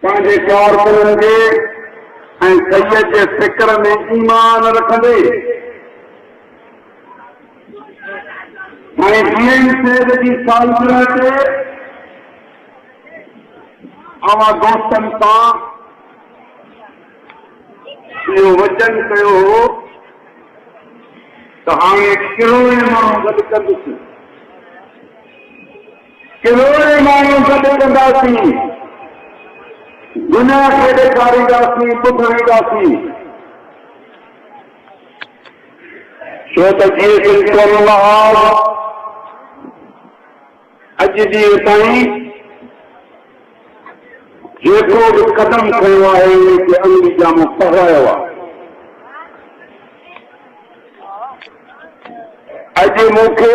पंहिंजे चौर पुलनि खे ऐं सैयद जे फिक्र में ईमान रखंदे ऐं जीअं सैद जी सालगिरह ते अवां दोस्तनि सां इहो वचन कयो हो त हाणे किरोड़े माण्हू गॾु कंदुसि, किरोड़े माण्हू गॾु कंदासीं, दुनिया खे ॾेखारींदासीं, ॿुधाईंदासीं। छो त जीअं अॼु ॾींहं ताईं जेको बि क़दम खयो आहे उनखे अंगली जामो पढ़ायो आहे। अॼु मूंखे